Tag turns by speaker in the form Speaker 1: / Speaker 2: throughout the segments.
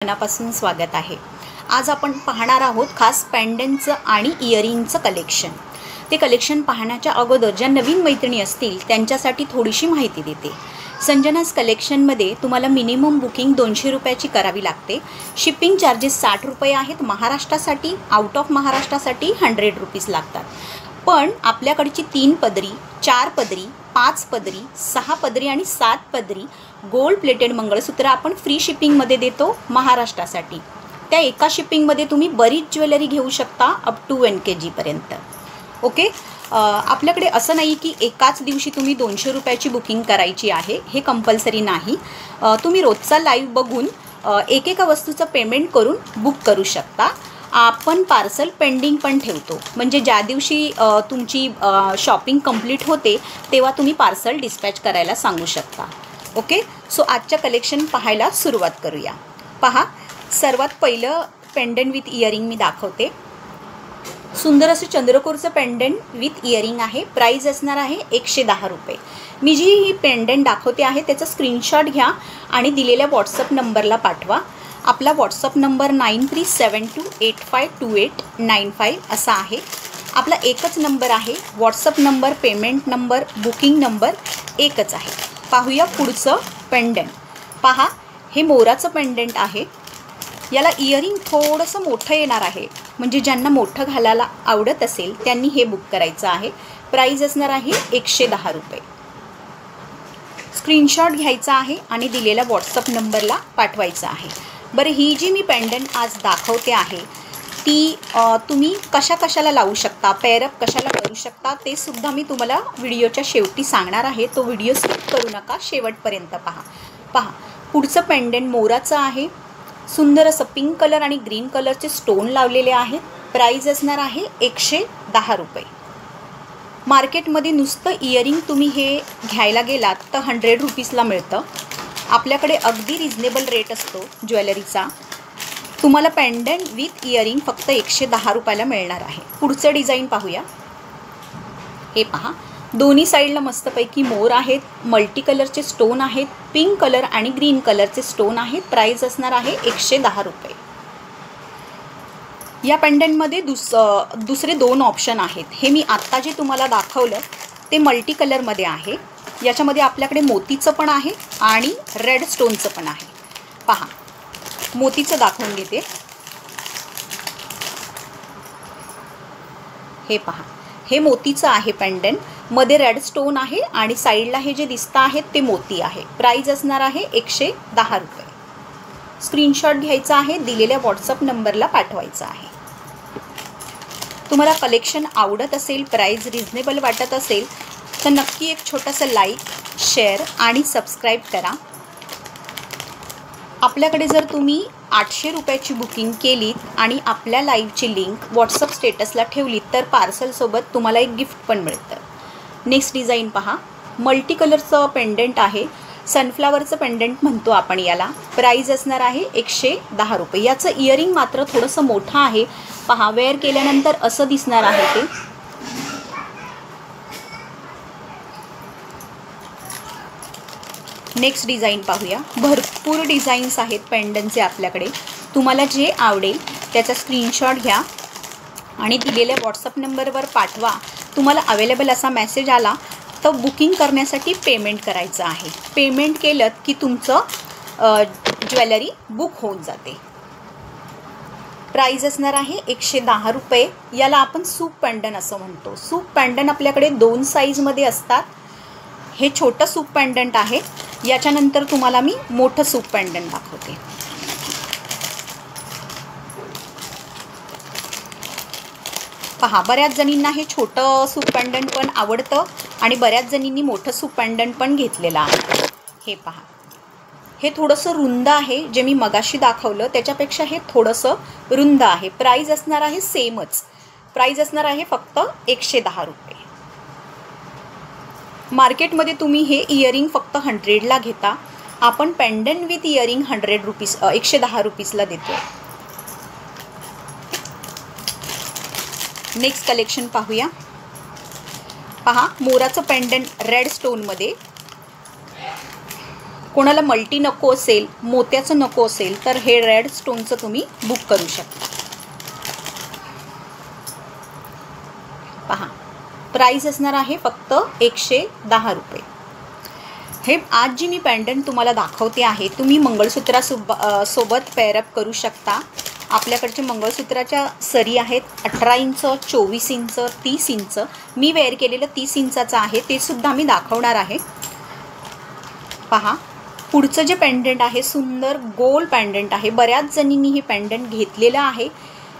Speaker 1: मनापासून स्वागत आहे। आज आपण पाहणार आहोत खास पेंडंटचं आणि इयरिंगचं कलेक्शन। ते कलेक्शन पाहण्याच्या अगोदर ज्या नवीन मैत्रिणी असतील त्यांच्यासाठी थोडीशी माहिती देते। संजनास कलेक्शनमध्ये तुम्हाला मिनिमम बुकिंग 200 रुपयाची करावी लागते। शिपिंग चार्जेस 60 रुपये आहेत महाराष्ट्रासाठी, आउट ऑफ महाराष्ट्रासाठी 100 रुपीज लागतात। पण आपल्याकडची 3 पदरी, 4 पदरी, 5 पदरी, 6 पदरी आणि 7 पदरी गोल्ड प्लेटेड मंगळसूत्र आपण फ्री शिपिंगमध्ये देतो महाराष्ट्रासाठी। त्या एका शिपिंगमध्ये तुम्ही बरीच ज्वेलरी घेऊ शकता अप टू 1 kg पर्यंत। ओके, आपल्याकडे असं नाही की एकाच दिवशी तुम्ही 200 रुपयाची बुकिंग करायची आहे, हे कंपल्सरी नाही। तुम्ही रोजचा लाईव्ह बघून एकेका वस्तूचं पेमेंट करून बुक करू शकता। आपण पार्सल पेंडिंग पण ठेवतो, म्हणजे ज्या दिवशी तुमची शॉपिंग कंप्लीट होते तेव्हा तुम्ही पार्सल डिस्पॅच करायला सांगू शकता। ओके, सो आजच्या कलेक्शन पाहायला सुरुवात करूया। पहा, सर्वात पहिलं पेंडंट विथ इयरिंग मी दाखवते। सुंदर असं चंद्रकोरचं पेंडंट विथ इयरिंग आहे। प्राइस असणार आहे 110 रुपये। मी जी ही पेंडंट दाखवते आहे त्याचा स्क्रीनशॉट घ्या आणि दिलेल्या व्हॉट्सअप नंबरला पाठवा। आपला व्हॉट्सअप नंबर 9372852895 असा आहे। आपला एकच नंबर आहे, WhatsApp number, payment number, booking number एकच आहे। पाहूया पुढचं पेंडंट। पहा, हे मोराचं पेंडंट आहे। याला इयरिंग थोडंसं मोठं येणार आहे, म्हणजे ज्यांना मोठं घालायला आवडत असेल त्यांनी हे बुक करायचं आहे। प्राइस असणार आहे 110 रुपये। स्क्रीनशॉट घ्यायचा आहे आणि दिलेल्या व्हॉट्सअप नंबरला पाठवायचं आहे। बरं, ही जी मी पेंडंट आज दाखवते आहे ती तुम्ही कशाला लावू शकता, पेअरअप कशाला करू शकता ते सुद्धा मी तुम्हाला व्हिडिओच्या शेवटी सांगणार आहे। तो व्हिडिओ स्किप करू नका, शेवटपर्यंत पहा। पुढचं पेंडंट मोराचं आहे। सुंदर असं पिंक कलर आणि ग्रीन कलरचे स्टोन लावलेले आहेत। प्राइस असणार आहे 110 रुपये। मार्केटमध्ये नुसतं इयरिंग तुम्ही हे घ्यायला गेलात तर 100 रुपीजला मिळतं। आपल्याकडे अगदी रिजनेबल रेट असतो ज्वेलरीचा। तुम्हाला पेंडंट विथ इयरिंग फक्त 110 रुपयाला मिळणार आहे। पुढचं डिझाईन पाहूया। हे पहा, दोन्ही साईडला मस्तपैकी मोर आहेत, मल्टी कलरचे स्टोन आहेत, पिंक कलर आणि ग्रीन कलरचे स्टोन आहेत। प्राइस असणार आहे 110 रुपये। या पेंडंटमध्ये दुसरे 2 ऑप्शन आहेत। हे मी आत्ता जे तुम्हाला दाखवलं ते मल्टी कलरमध्ये आहे। याच्यामध्ये आपल्याकडे मोतीचं पण आहे आणि रेड स्टोनचं पण आहे। पहा, मोतीचं दाखवून घेते। हे पहा, हे मोतीचं आहे पेंडंट, मध्ये रेड स्टोन आहे आणि साईडला हे जे दिसतं आहेत ते मोती आहे। प्राइस असणार आहे 110 रुपये। स्क्रीनशॉट घ्यायचा आहे, दिलेल्या व्हॉट्सअप नंबरला पाठवायचा आहे। तुम्हाला कलेक्शन आवडत असेल, प्राइस रिजनेबल वाटत असेल तर नक्की एक छोटासा लाईक, शेअर आणि सबस्क्राईब करा। आपल्याकडे जर तुम्ही 800 रुपयाची बुकिंग केलीत आणि आपल्या लाईव्हची लिंक व्हॉट्सअप स्टेटसला ठेवलीत तर पार्सलसोबत तुम्हाला एक गिफ्ट पण मिळतं। नेक्स्ट डिझाईन पहा, मल्टी कलरचं पेंडंट आहे। सनफ्लावरचं पेंडंट म्हणतो आपण याला। प्राइस असणार आहे 110 रुपये। याचं इयरिंग मात्र थोडंसं मोठं आहे। पहा, वेअर केल्यानंतर असं दिसणार आहे ते। नेक्स्ट डिझाईन पाहूया। भरपूर डिझाईन्स आहेत पेंडंटचे आपल्याकडे। तुम्हाला जे आवडेल त्याचा स्क्रीनशॉट घ्या आणि दिलेल्या व्हॉट्सअप नंबरवर पाठवा। तुम्हाला अवेलेबल असा मेसेज आला तर बुकिंग करण्यासाठी पेमेंट करायचं आहे। पेमेंट केलं की तुमचं ज्वेलरी बुक होऊन जाते। प्राइस असणार आहे 110 रुपये। याला आपण सूप पेंडंट असं म्हणतो। सूप पेंडंट आपल्याकडे 2 साईजमध्ये असतात। हे छोटं सूप पेंडंट आहे। याच्यानंतर तुम्हाला मी मोठं सूप पेंडंट दाखवते। पहा, बऱ्याच जणींना हे छोटं सूप पेंडंट पण आवडतं आणि बऱ्याच जणींनी मोठं सूप पेंडंट पण घेतलेलं आहे। हे पहा, हे थोडंसं रुंद आहे। जे मी मगाशी दाखवलं त्याच्यापेक्षा हे थोडंसं रुंद आहे। प्राइस असणार आहे सेमच। प्राइस असणार आहे फक्त 110 रुपये। मार्केटमध्ये तुम्ही हे इयरिंग फक्त 100ला घेता, आपण पेंडंट विथ इयरिंग 110 रुपीजला देतो। नेक्स्ट कलेक्शन पाहूया। पहा, मोराचं पेंडंट रेड स्टोनमध्ये। कोणाला मल्टी नको असेल, मोत्याचं नको असेल, तर हे रेड स्टोनचं तुम्ही बुक करू शकता. पहा, प्राईस असणार आहे फक्त 110 रुपये. हे आज जी मी पेंडंट तुम्हाला दाखवते आहे, तुम्ही मंगळसूत्रासोबत पेअरअप करू शकता. आपल्याकडचे मंगळसूत्राच्या सरी आहेत 18 इंच, 24 इंच, 30 इंच. मी वेअर केलेलं 30 इंचाचं आहे, ते सुद्धा मी दाखवणार आहे. पहा, पुढचं जे पेंडंट आहे सुंदर गोल पेंडंट आहे. बऱ्याच जणींनी हे पेंडंट घेतलेलं आहे.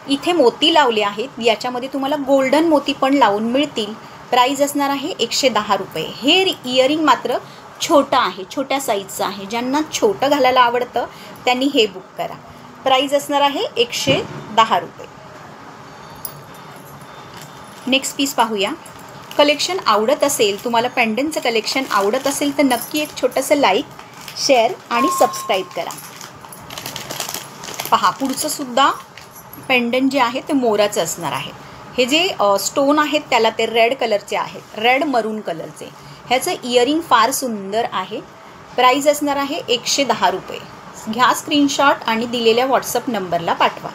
Speaker 1: इथे मोती लावले आहेत, याच्यामध्ये तुम्हाला गोल्डन मोती पण लावून मिळतील. प्राईस असणार आहे 110 रुपये. हे इयरिंग मात्र छोटं आहे, छोट्या साईजचं आहे. ज्यांना छोटं घालायला आवडतं त्यांनी हे बुक करा. प्राईस असणार आहे 110 रुपये. नेक्स्ट पीस पाहूया. कलेक्शन आवडत असेल, तुम्हाला पेंडंटचं कलेक्शन आवडत असेल तर नक्की एक छोटंसं लाईक, शेअर आणि सबस्क्राईब करा. पहा, पुढचं सुद्धा पेंडंट जे आहे ते मोराचं असणार आहे. हे जे स्टोन आहेत त्याला ते रेड कलरचे आहेत, रेड मरून कलरचे. ह्याचं इयरिंग फार सुंदर आहे. प्राईस असणार आहे 110 रुपये. घ्या स्क्रीनशॉट आणि दिलेल्या व्हॉट्सअप नंबरला पाठवा.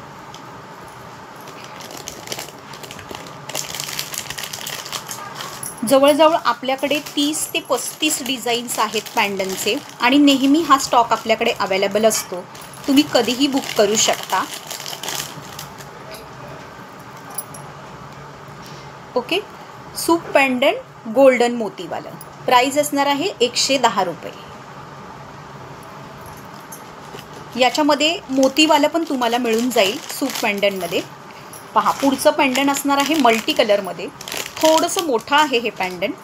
Speaker 1: जवळजवळ आपल्याकडे 30 ते 35 डिझाईन्स आहेत पॅन्डनचे आणि नेहमी हा स्टॉक आपल्याकडे अवेलेबल असतो. तुम्ही कधीही बुक करू शकता. ओके, सूप पेंडंट गोल्डन मोतीवालं. प्राईस असणार आहे 110 रुपये. याच्यामध्ये मोतीवालं पण तुम्हाला मिळून जाईल सूप पेंडंटमध्ये. पहा, पुढचं पेंडंट असणार आहे मल्टी कलरमध्ये. थोडंसं मोठं आहे हे पेंडंट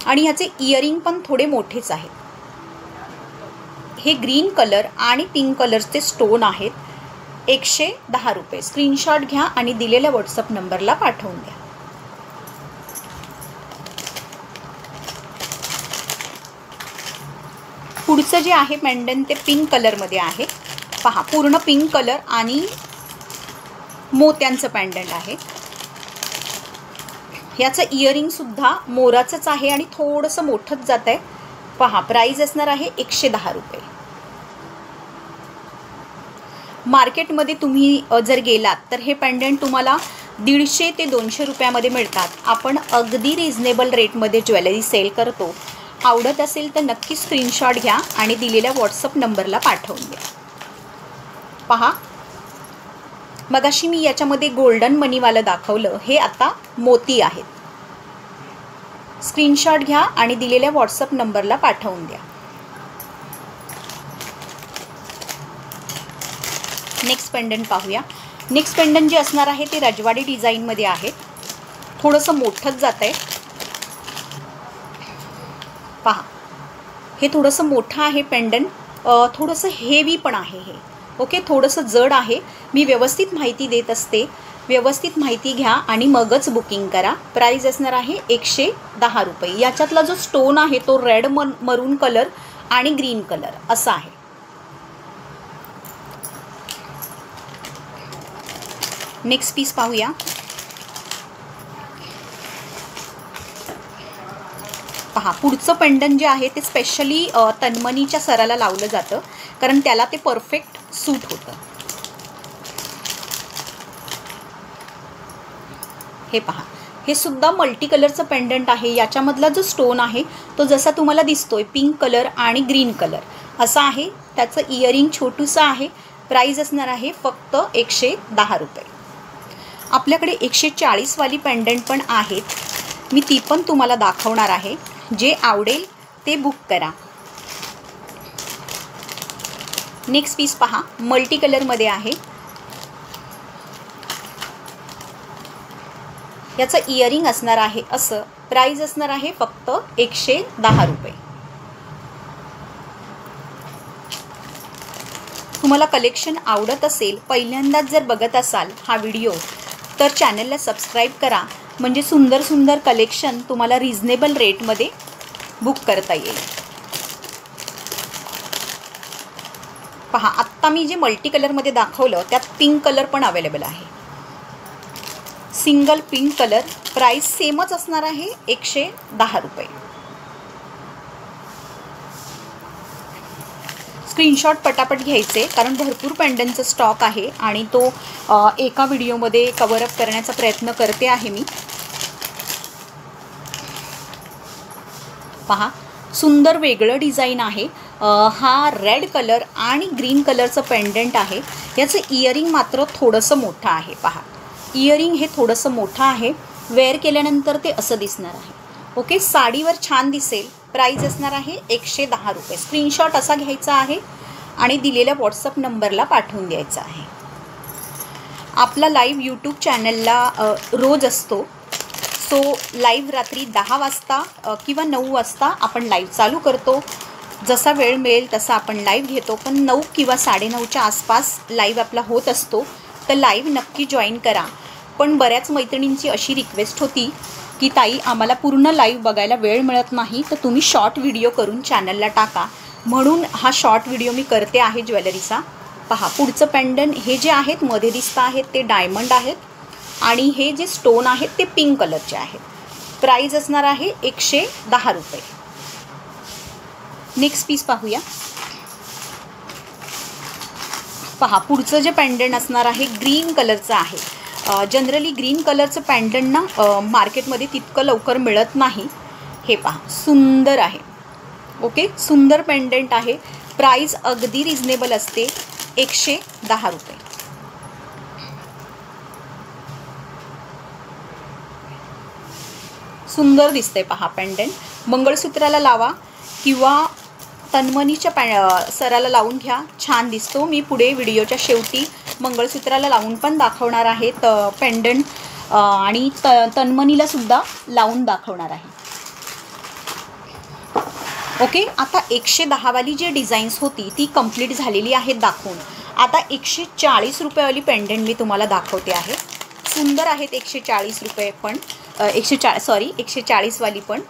Speaker 1: आणि ह्याचे इयरिंग पण थोडे मोठेच आहेत. हे ग्रीन कलर आणि पिंक कलरचे स्टोन आहेत. 110 रुपये. स्क्रीनशॉट घ्या आणि दिलेल्या व्हॉट्सअप नंबरला पाठवून द्या. पुढचं जे आहे पेंडंट ते पिंक कलरमध्ये आहे. पहा, पूर्ण पिंक कलर आणि मोत्यांचं पेंडंट आहे. याचं इयरिंगसुद्धा मोराचंच आहे आणि थोडंसं मोठंच जात आहे. पहा, प्राईस असणार आहे 110 रुपये. मार्केटमध्ये तुम्ही जर गेलात तर हे पेंडंट तुम्हाला 150 ते 200 रुपयामध्ये मिळतात. आपण अगदी रिजनेबल रेटमध्ये ज्वेलरी सेल करतो. आवडत असेल तर नक्की स्क्रीनशॉट घ्या आणि दिलेल्या व्हॉट्सअप नंबरला पाठवून द्या. पहा, मगाशी मी याच्यामध्ये गोल्डन मनीवालं दाखवलं, हे आता मोती आहेत. स्क्रीनशॉट घ्या आणि दिलेल्या व्हॉट्सअप नंबरला पाठवून द्या. नेक्स्ट पेंडंट पाहूया. नेक्स्ट पेंडंट जे असणार आहे ते रजवाडी डिझाईनमध्ये आहे. थोडंसं मोठंच जात आहे. पहा, हे थोडंसं मोठं आहे पेंडंट. थोडंसं हेवी पण आहे हे. ओके, थोडंसं जड आहे. मी व्यवस्थित माहिती देत असते. व्यवस्थित माहिती घ्या आणि मगच बुकिंग करा. प्राईस असणार आहे 110 रुपये. याच्यातला जो स्टोन आहे तो रेड मरून कलर आणि ग्रीन कलर असा आहे. नेक्स्ट पीस पाहूया. पहा, पुढचं पेंडंट जे आहे ते स्पेशली तन्मनीच्या सराला लावलं जातं कारण त्याला ते परफेक्ट सूट होतं. हे पहा, हे सुद्धा मल्टी कलरचं पेंडंट आहे. याच्यामधला जो स्टोन आहे तो जसा तुम्हाला दिसतोय पिंक कलर आणि ग्रीन कलर असा आहे. त्याचं इयरिंग छोटूसं आहे. प्राईस असणार आहे फक्त 110 रुपये. आपल्याकडे 140 वाली पेंडंट पण आहेत. मी ती पण तुम्हाला दाखवणार आहे. जे आवडेल ते बुक करा. नेक्स्ट पीस पहा, मल्टी कलरमध्ये आहे. याचं इयरिंग असणार आहे असं. प्राईस असणार आहे फक्त 110 रुपये. तुम्हाला कलेक्शन आवडत असेल, पहिल्यांदाच जर बघत असाल हा व्हिडिओ तर चॅनलला सबस्क्राईब करा. म्हणजे सुंदर सुंदर कलेक्शन तुम्हाला रिजनेबल रेटमध्ये बुक करता येईल. पहा, आत्ता मी जे मल्टी कलरमध्ये दाखवलं त्यात पिंक कलर पण अवेलेबल आहे. Single pink colour. प्राईस सेमच असणार आहे 110 रुपये. स्क्रीनशॉट पटापट घ्यायचे, कारण भरपूर पेंडंटचा स्टॉक आहे आणि तो एका व्हिडिओमध्ये कव्हर अप करण्याचा प्रयत्न करते आहे मी. पहा, सुंदर वेगळं डिझाईन आहे. हा रेड कलर आणि ग्रीन कलरचं पेंडंट आहे. याचं इयरिंग मात्र थोडंसं मोठं आहे. पहा, इयरिंग हे थोडंसं मोठं आहे. वेअर केल्यानंतर ते असं दिसणार आहे. ओके, साडीवर छान दिसेल. प्राईज असणार आहे 110 रुपये. स्क्रीनशॉट असा घ्यायचा आहे आणि दिलेल्या व्हॉट्सअप नंबरला पाठवून द्यायचा आहे. आपला लाईव्ह यूट्यूब चॅनलला रोज असतो. सो लाईव्ह रात्री 10 वाजता किंवा 9 वाजता आपण लाईव्ह चालू करतो. जसा वेळ मिळेल तसा आपण लाईव्ह घेतो, पण 9 किंवा 9:30च्या आसपास लाईव्ह आपला होत असतो. तर लाईव्ह नक्की जॉईन करा. पण बऱ्याच मैत्रिणींची अशी रिक्वेस्ट होती की ताई, आम्हाला पूर्ण लाईव्ह बघायला वेळ मिळत नाही, तर तुम्ही शॉर्ट व्हिडिओ करून चॅनलला टाका. म्हणून हा शॉर्ट व्हिडिओ मी करते आहे ज्वेलरीचा. पहा, पुढचं पेंडंट हे जे आहेत मध्ये दिसतं आहेत ते डायमंड आहेत आणि हे जे स्टोन आहेत ते पिंक कलरचे आहेत. प्राईज असणार आहे 110 रुपये. नेक्स्ट पीस पाहूया. पहा, पुढचं जे पेंडंट असणार आहे ग्रीन कलरचं आहे. जनरली ग्रीन कलरचं पेंडंट ना मार्केटमध्ये तितकं लवकर मिळत नाही. हे पहा, सुंदर आहे. ओके, सुंदर पेंडंट आहे. प्राईज अगदी रिजनेबल असते, 110 रुपये. सुंदर दिसते पहा पेंडंट. मंगळसूत्राला लावा किंवा तन्मनीच्या सराला लावून घ्या, छान दिसतो. मी पुढे व्हिडिओच्या शेवटी मंगळसूत्राला लावून पण दाखवणार आहे पेंडंट आणि तन्मनीलासुद्धा लावून दाखवणार आहे. ओके, आता 110 वाली जी डिझाईन्स होती ती कंप्लीट झालेली आहेत दाखवून. आता 140 रुपयेवाली पेंडंट मी तुम्हाला दाखवते आहे. सुंदर आहेत 140 रुपये पण 140 वाली पण.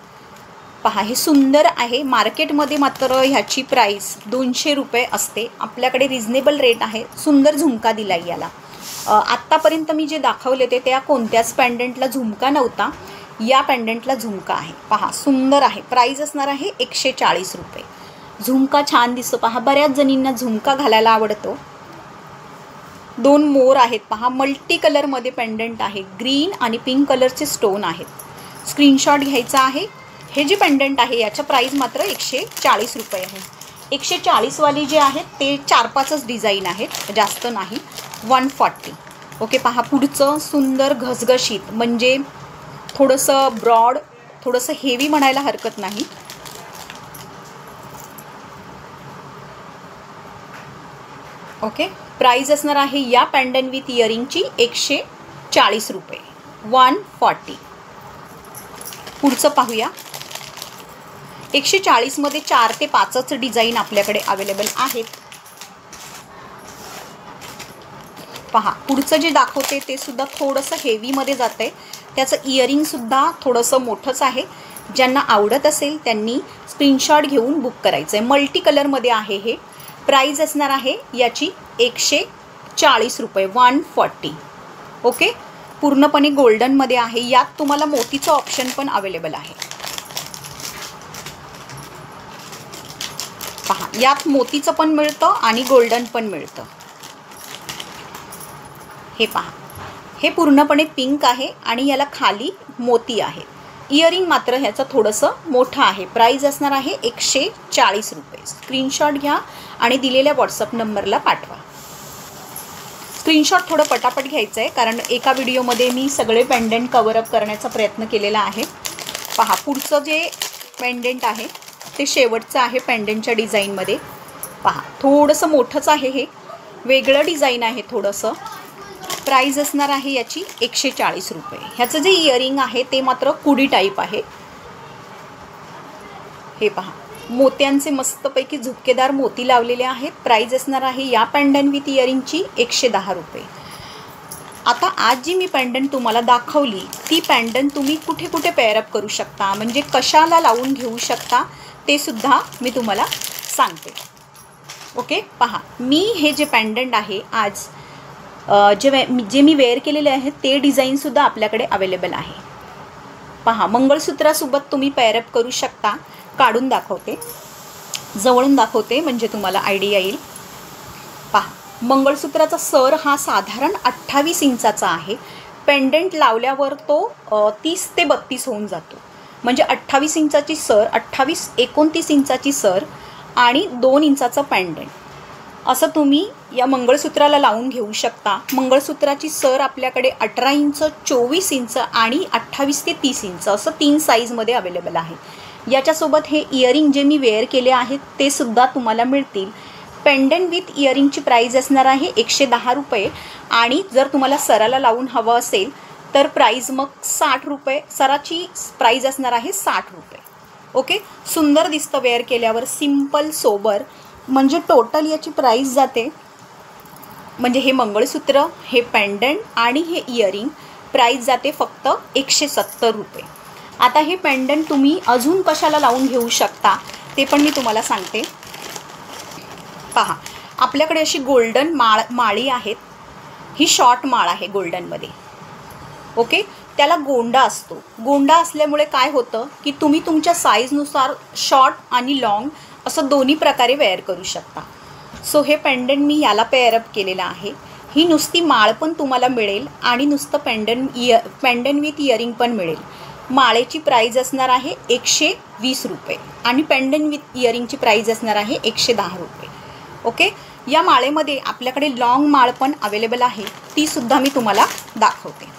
Speaker 1: पहा, हे सुंदर आहे. मार्केटमध्ये मात्र ह्याची प्राईस 200 रुपये असते. आपल्याकडे रिजनेबल रेट आहे. सुंदर झुमका दिला आहे याला. आत्तापर्यंत मी जे दाखवले ते त्या कोणत्याच पेंडंटला झुमका नव्हता. या पेंडंटला झुमका आहे. पहा, सुंदर आहे. प्राईज असणार आहे 140 रुपये. झुमका छान दिसतो. पहा, बऱ्याच जणींना झुमका घालायला आवडतो. 2 मोर आहेत. पहा, मल्टी कलरमध्ये पेंडंट आहे. ग्रीन आणि पिंक कलरचे स्टोन आहेत. स्क्रीनशॉट घ्यायचा आहे. हे जे पेंडंट आहे याचं प्राईज मात्र 140 रुपये आहे. 140 वाली जे आहेत ते 4-5च डिझाईन आहेत, जास्त नाही. 140. ओके, पहा, पुढचं सुंदर घसघशीत, म्हणजे थोडंसं ब्रॉड, थोडंसं हेवी म्हणायला हरकत नाही. ओके, प्राईज असणार आहे या पेंडंट विथ इयरिंगची 140 रुपये. 140. पुढचं पाहूया. 140 मध्ये 4 ते 5च डिझाईन आपल्याकडे अवेलेबल आहेत. पहा, पुढचं जे दाखवते ते सुद्धा थोडंसं हेवीमध्ये जातं आहे. त्याचं इयरिंगसुद्धा थोडंसं मोठंच आहे. ज्यांना आवडत असेल त्यांनी स्क्रीनशॉट घेऊन बुक करायचं आहे. मल्टी कलरमध्ये आहे हे. प्राईज असणार आहे याची 140 रुपये. 140. ओके, पूर्णपणे गोल्डनमध्ये आहे. यात तुम्हाला मोतीचं ऑप्शन पण अवेलेबल आहे. पहा, यात मोतीचं पण मिळतं आणि गोल्डन पण मिळतं. हे पहा, हे पूर्णपणे पिंक आहे आणि याला खाली मोती आहे. इयरिंग मात्र ह्याचं थोडंसं मोठं आहे. प्राईज असणार आहे 140 रुपये. स्क्रीनशॉट घ्या आणि दिलेल्या व्हॉट्सअप नंबरला पाठवा. स्क्रीनशॉट थोडं पटापट घ्यायचं आहे, कारण एका व्हिडिओमध्ये मी सगळे पेंडंट कव्हर अप करण्याचा प्रयत्न केलेला आहे. पहा, पुढचं जे पेंडंट आहे ते शेवटचं आहे पेंडंटच्या डिझाईनमध्ये. पहा, थोडंसं मोठंच आहे. हे वेगळं डिझाईन आहे थोडंसं. प्राईज असणार आहे याची 140 रुपये. ह्याचं जे इयरिंग आहे ते मात्र कुडी टाईप आहे. हे पहा, मोत्यांचे मस्तपैकी झुपकेदार मोती लावलेले आहेत. प्राईज असणार आहे या पेंडंट विथ इयरिंगची 110 रुपये. आता आज जी मी पेंडंट तुम्हाला दाखवली ती पेंडंट तुम्ही कुठे कुठे पेअरअप करू शकता, म्हणजे कशाला लावून घेऊ शकता ते सुद्धा मी तुम्हाला सांगते. ओके, पहा, मी हे जे पेंडंट आहे आज जे मी वेअर केलेले आहेत ते डिझाईनसुद्धा आपल्याकडे अवेलेबल आहे. पहा, मंगळसूत्रासोबत तुम्ही पेअरअप करू शकता. काढून दाखवते. जवळून दाखवते म्हणजे तुम्हाला आयडिया येईल. पहा, मंगळसूत्राचा सर हा साधारण 28 इंचाचा आहे. पेंडंट लावल्यावर तो 30 ते 32 होऊन जातो. म्हणजे 28 इंचाची सर, 28-29 इंचाची सर आणि 2 इंचाचं पेंडंट असं तुम्ही या मंगळसूत्राला लावून घेऊ शकता. मंगळसूत्राची सर आपल्याकडे 18 इंच, 24 इंच आणि 28 ते 30 इंच असं 3 साईजमध्ये अवेलेबल आहे. याच्यासोबत हे इयरिंग जे मी वेअर केले आहेत ते सुद्धा तुम्हाला मिळतील. पेंडंट विथ इयरिंगची प्राईज असणार आहे 110 रुपये आणि जर तुम्हाला सराला लावून हवं असेल तर प्राईज मग 60 रुपये. सराची प्राईज असणार आहे 60 रुपये. ओके, सुंदर दिसतं वेअर केल्यावर, सिम्पल सोबर. म्हणजे टोटल याची प्राईज जाते, म्हणजे हे मंगळसूत्र, हे पेंडंट आणि हे इयरिंग प्राईज जाते फक्त 170 रुपये. आता हे पेंडंट तुम्ही अजून कशाला लावून घेऊ शकता ते पण मी तुम्हाला सांगते. पहा, आपल्याकडे अशी गोल्डन माळी आहेत. ही शॉर्ट माळ आहे गोल्डनमध्ये. ओके, त्याला गोंडा असतो. गोंडा असल्यामुळे काय होतं की तुम्ही तुमच्या साईजनुसार शॉर्ट आणि लॉंग असं दोन्ही प्रकारे वेअर करू शकता. सो हे पेंडंट मी याला पेअरअप केलेलं आहे. ही नुसती माळ पण तुम्हाला मिळेल आणि नुसतं पेंडंट विथ इयरिंग पण मिळेल. माळेची प्राईज असणार आहे 120 रुपये आणि पेंडंट विथ इयरिंगची प्राईज असणार आहे 110 रुपये. ओके, या माळेमध्ये आपल्याकडे लॉंग माळ पण अवेलेबल आहे, तीसुद्धा मी तुम्हाला दाखवते.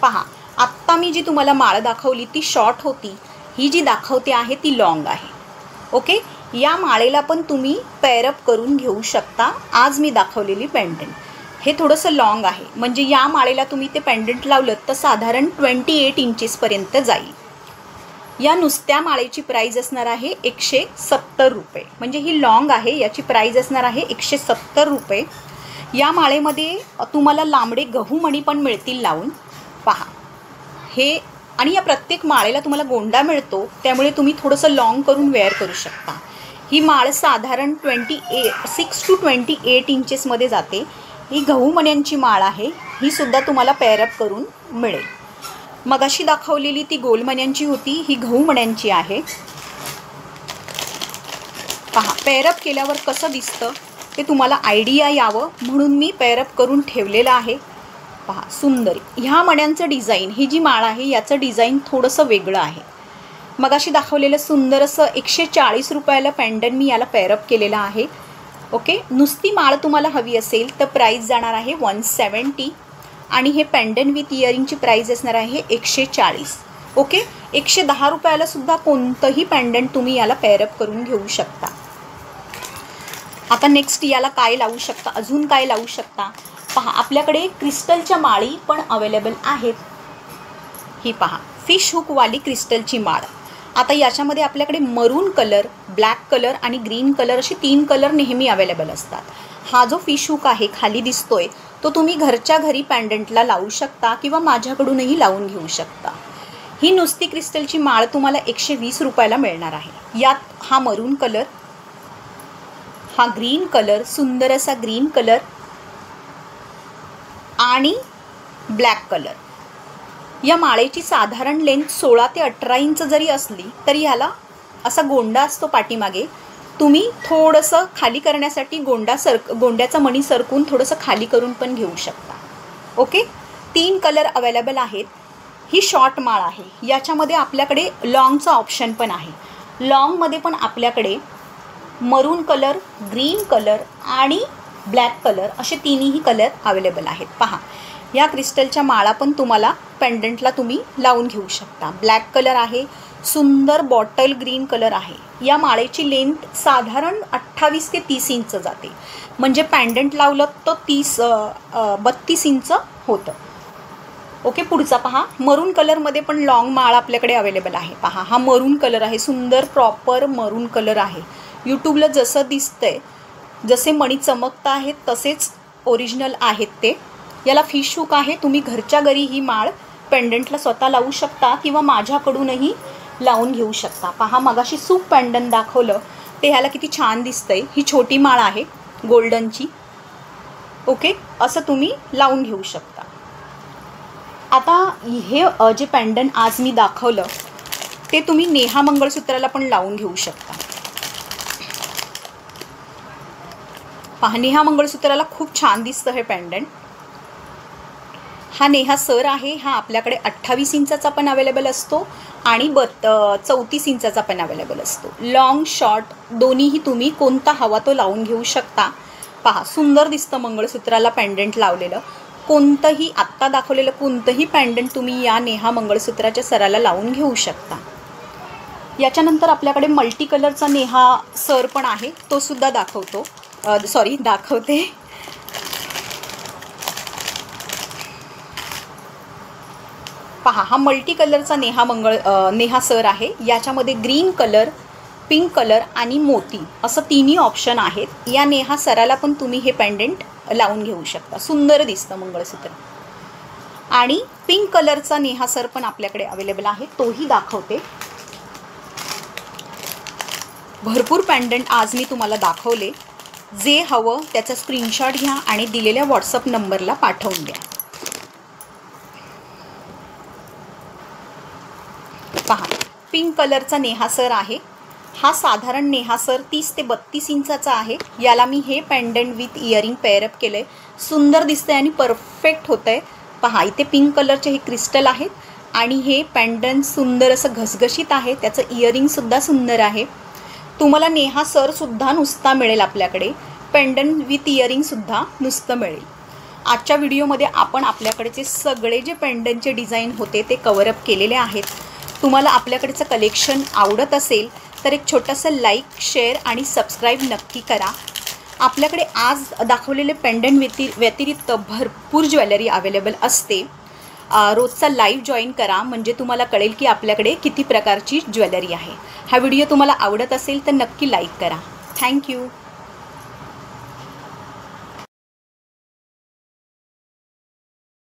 Speaker 1: पहा, आत्ता मी जी तुम्हाला माळ दाखवली ती शॉर्ट होती. ही जी दाखवते आहे ती लॉंग आहे. ओके, या माळेला पण तुम्ही पेअरअप करून घेऊ शकता. आज मी दाखवलेली पेंडंट हे थोडंसं लॉंग आहे, म्हणजे या माळेला तुम्ही ते पेंडंट लावलं तर साधारण 28 इंचेसपर्यंत जाईल. या नुसत्या माळेची प्राईज असणार आहे 170 रुपये. म्हणजे ही लॉंग आहे, याची प्राईज असणार आहे 170 रुपये. या माळेमध्ये तुम्हाला लांबडे गहूमणी पण मिळतील लावून. पहा, हे आणि या प्रत्येक माळेला तुम्हाला गोंडा मिळतो, त्यामुळे तुम्ही थोडंसं लॉंग करून वेअर करू शकता. ही माळ साधारण 6 to 28 इंचेसमध्ये जाते. ही गहूमण्यांची माळ आहे. ही सुद्धा तुम्हाला पेअरअप करून मिळेल. मगाशी दाखवलेली ती गोलमण्यांची होती, ही गहूमण्यांची आहे. पहा, पेअरअप केल्यावर कसं दिसतं ते तुम्हाला आयडिया यावं म्हणून मी पेअरअप करून ठेवलेलं आहे. पहा, सुंदर ह्या मण्यांचं डिझाईन, ही जी माळ आहे याचं डिझाईन थोडंसं वेगळं आहे. मगाशी दाखवलेलं सुंदर असं 140 रुपयाला पेंडंट मी याला पेअरअप केलेलं आहे. ओके, नुसती माळ तुम्हाला हवी असेल तर प्राईज जाणार आहे 170 आणि हे पेंडंट विथ इयरिंगची प्राईज असणार आहे 140. ओके, 110 रुपयाला सुद्धा कोणतंही पेंडंट तुम्ही याला पेअरअप करून घेऊ शकता. आता नेक्स्ट याला काय लावू शकता, अजून काय लावू शकता. पहा, आपल्याकडे क्रिस्टलच्या माळी पण अवेलेबल आहेत. ही पहा, फिश हुकवाली क्रिस्टलची माळ. आता याच्यामध्ये आपल्याकडे मरून कलर, ब्लॅक कलर आणि ग्रीन कलर असे 3 कलर नेहमी अवेलेबल असतात. हा जो फिश हुक आहे खाली दिसतोय तो तुम्ही घरच्या घरी पेंडंटला लावू शकता किंवा माझ्याकडूनही लावून घेऊ शकता. ही नुसती क्रिस्टलची माळ तुम्हाला 120 रुपयाला मिळणार आहे. यात हा मरून कलर, हा ग्रीन कलर, सुंदर असा ग्रीन कलर आणि ब्लॅक कलर. या माळेची साधारण लेंथ 16 ते 18 इंच जरी असली तरी ह्याला असा गोंडा असतो पाठीमागे. तुम्ही थोडंसं खाली करण्यासाठी गोंड्याचा मणी सरकून थोडंसं खाली करून पण घेऊ शकता. ओके, 3 कलर अवेलेबल आहेत. ही शॉर्ट माळ आहे. याच्यामध्ये आपल्याकडे लॉंगचा ऑप्शन पण आहे. लॉंगमध्ये पण आपल्याकडे मरून कलर, ग्रीन कलर आणि ब्लॅक कलर असे तिन्ही कलर अवेलेबल आहेत. पहा, या क्रिस्टलच्या माळा पण तुम्हाला पेंडंटला तुम्ही लावून घेऊ शकता. ब्लॅक कलर आहे, सुंदर बॉटल ग्रीन कलर आहे. या माळेची लेंथ साधारण 28 ते 30 इंच जाते, म्हणजे पेंडंट लावलं तर 32 इंच होतं. ओके, पुढचा पहा, मरून कलरमध्ये पण लॉंग माळ आपल्याकडे अवेलेबल आहे. पहा, हा मरून कलर आहे, सुंदर प्रॉपर मरून कलर आहे. यूट्यूबला जसं दिसतंय, जसे मणी चमकत आहेत तसेच ओरिजिनल आहेत ते. याला फिश हुक आहे. तुम्ही घरच्या घरी ही माळ पेंडंटला स्वतः लावू शकता किंवा माझ्याकडूनही लावून घेऊ शकता. पहा, मगाशी सूप पेंडंट दाखवलं ते ह्याला किती छान दिसतंय. ही छोटी माळ आहे गोल्डनची. ओके, असं तुम्ही लावून घेऊ शकता. आता हे जे पेंडंट आज मी दाखवलं ते तुम्ही नेहा मंगळसूत्राला पण लावून घेऊ शकता. पहा, नेहा मंगळसूत्राला खूप छान दिसतं हे पेंडंट. हा नेहा सर आहे. हा आपल्याकडे 28 इंचाचा पण अवेलेबल असतो आणि 34 इंचाचा पण अवेलेबल असतो. लॉंग शॉर्ट दोन्हीही तुम्ही कोणता हवा तो लावून घेऊ शकता. पहा, सुंदर दिसतं मंगळसूत्राला पेंडंट लावलेलं. कोणतंही आत्ता दाखवलेलं कोणतंही पेंडंट तुम्ही या नेहा मंगळसूत्राच्या सराला लावून घेऊ शकता. याच्यानंतर आपल्याकडे मल्टी कलरचा नेहा सर पण आहे, तो सुद्धा दाखवते. पहा, हा मल्टी कलरचा नेहा सर आहे. याच्यामध्ये ग्रीन कलर, पिंक कलर आणि मोती असं तिन्ही ऑप्शन आहेत. या नेहा सराला पण तुम्ही हे पेंडंट लावून घेऊ शकता. सुंदर दिसतं मंगळसूत्र. आणि पिंक कलरचा नेहा सर पण आपल्याकडे अवेलेबल आहे, तोही दाखवते. भरपूर पेंडंट आज मी तुम्हाला दाखवले. जे हवं त्याचा स्क्रीनशॉट घ्या आणि दिलेल्या व्हॉट्सअप नंबरला पाठवून द्या. पहा, पिंक कलरचा नेहासर आहे. हा साधारण नेहासर 30 ते 32 इंचाचा आहे. याला मी हे पेंडंट विथ इयरिंग पेअरअप केलं आहे. सुंदर दिसतंय आणि परफेक्ट होतं आहे. पहा, इथे पिंक कलरचे हे क्रिस्टल आहेत आणि हे पेंडंट सुंदर असं घसघशीत आहे. त्याचं इयरिंगसुद्धा सुंदर आहे. तुम्हाला नेहासरसुद्धा नुसता मिळेल आपल्याकडे. पेंडंट विथ इयरिंगसुद्धा नुसतं मिळेल. आजच्या व्हिडिओमध्ये आपण आपल्याकडचे सगळे जे पेंडंटचे डिझाईन होते ते कव्हरअप केलेले आहेत. तुम्हाला आपल्याकडचं कलेक्शन आवडत असेल तर एक छोटंसं लाईक, शेअर आणि सबस्क्राईब नक्की करा. आपल्याकडे आज दाखवलेले पेंडंट व्यतिरिक्त भरपूर ज्वेलरी अवेलेबल असते. रोजचा लाईव्ह जॉईन करा म्हणजे तुम्हाला कळेल की आपल्याकडे किती प्रकारची ज्वेलरी आहे. हा व्हिडिओ तुम्हाला आवडत असेल तर नक्की लाईक करा. थँक्यू.